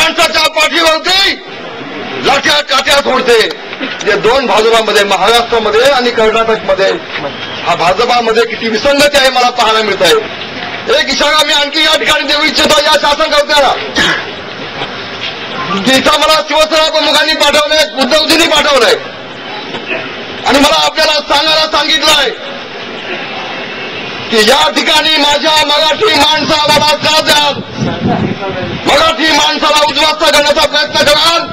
माणसाच्या पाठीवरती लाठ्या काठ्या सोडते. जे दोन भाजपामध्ये महाराष्ट्रामध्ये आणि कर्नाटकमध्ये हा भाजपामध्ये किती विसंगती आहे मला पाहायला मिळत आहे. एक इशारा मी आणखी या ठिकाणी देऊ इच्छितो या शासनकर्त्याला की इथं मला शिवसेना प्रमुखांनी पाठवलंय, उद्धवजींनी पाठवलंय आणि मला आपल्याला सांगायला सांगितलंय की या ठिकाणी माझ्या मराठी माणसाला साथ द्याल, मराठी माणसाला उद्ध्वस्त करण्याचा प्रयत्न कराल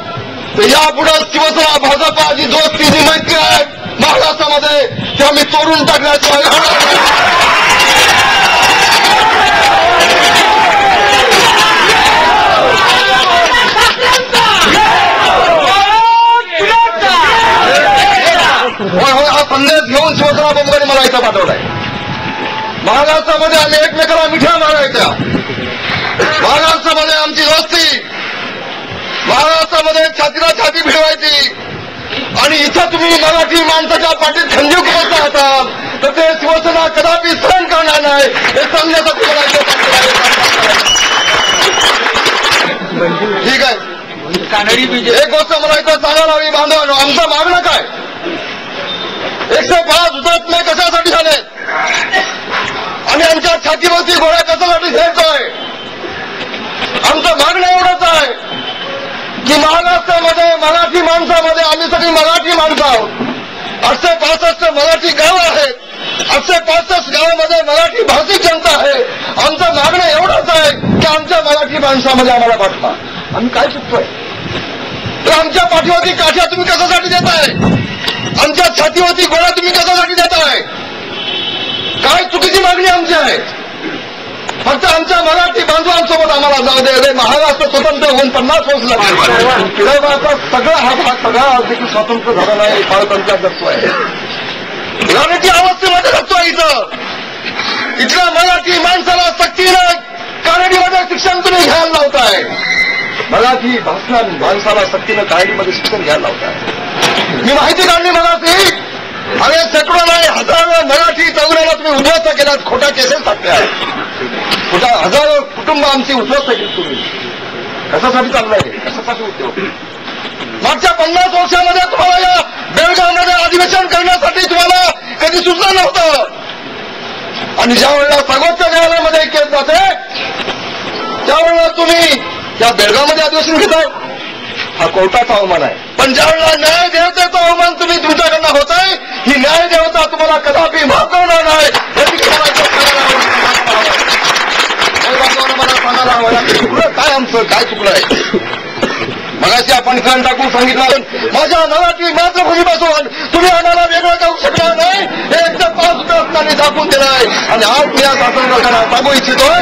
तर यापुढे शिवसेना भाजपा जी दोस्ती जी मैत्री आहे महाराष्ट्रामध्ये ते आम्ही तोडून टाकण्याचं हा संदेश घेऊन शिवसेना प्रमुखांनी मला इथं पाठवलाय. महाराष्ट्रामध्ये आम्ही एकमेकाला मिठ्या मारायच्या, महाराष्ट्रामध्ये आमची दोस्ती, महाराष्ट्रामध्ये छातीला छाती भिडवायची आणि इथं तुम्ही मराठी माणसाच्या पाठीत खंजीर बसता असाल तर ते शिवसेना कदापि सहन करणार नाही हे सांगण्यासाठी मला ठीक आहे. एक गोष्ट मला इथं सांगायला हवी बांधवांनो, आमचं मागणं काय 105 हुतात्मे कशासाठी झाले आणि आमच्या छातीवरती गोळ्या कशासाठी घेतोय. आमचं मागणं एवढंच आहे की महाराष्ट्रामध्ये मराठी माणसामध्ये आम्ही सगळी मराठी माणसं आहोत. 865 मराठी गावं आहेत, 865 गावामध्ये मराठी भाषिक जनता आहे. आमचं मागणं एवढंच आहे की आमच्या मराठी माणसामध्ये आम्हाला पाठवा. आम्ही काय चुकतोय तर आमच्या पाठीवरती काठ्या तुम्ही कशासाठी देताय, आमच्या छातीवरती गोळ्या तुम्ही कशासाठी देताय. काय चुकीची मागणी आमची आहे. फक्त आमच्या मराठी बांधवांसोबत आम्हाला जाऊ दे. महाराष्ट्र स्वतंत्र होऊन 50 वर्ष लागले. विदर्भाचा सगळा हा भाग सगळा देखील स्वतंत्र झाला नाही, पारतंत्र्यात जगतोय, राजकीय अवस्थेमध्ये जगतोय. इथल्या मराठी माणसाला सक्तीनं कानडीमध्ये शिक्षण तुम्ही घ्यायला लावताय. मराठी भाषा माणसाला सक्तीनं कानडीमध्ये शिक्षण घ्यायला लावताय. मी माहिती काढली मराठी अरे शेकडो नाही हजारो मराठी तरुणाला तुम्ही उद्ध्वस्त केलात, खोटा केसेस टाकल्या, खोटा हजारो कुटुंब आमची उद्ध्वस्त केली तुम्ही. कशासाठी चाललंय, कशासाठी उद्योग. मागच्या 50 वर्षामध्ये तुम्हाला या बेळगावमध्ये अधिवेशन करण्यासाठी तुम्हाला कधी सुचलं नव्हतं आणि ज्या वेळेला सर्वोच्च न्यायालयामध्ये केस जाते त्यावेळेला तुम्ही या बेळगावमध्ये अधिवेशन घेताय. हा कोर्टाचा अवमान आहे. पण ज्यावेळेला न्याय देवतेचा अवमान तुम्ही तुमच्याकडनं होत आहे ही न्याय देवता तुम्हाला कदापि माफ करणार नाही. मला सांगायला हवं काय आमचं काय चुकलं आहे. मगाशी आपण कान टाकून सांगितलं माझ्या मराठी मातृभूमीपासून तुम्ही आम्हाला वेगळं करू शकणार नाही हे एकदम 5 असताना दाखवून दिलंय आणि आज मी या शासन सरकारला सांगू इच्छितोय,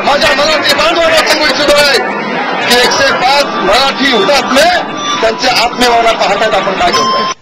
माझ्या मराठी बांधवांना सांगू इच्छितोय की 105 मराठी हुतात्मे त्यांच्या आत्मेवाला पाहतात आपण काय करताय.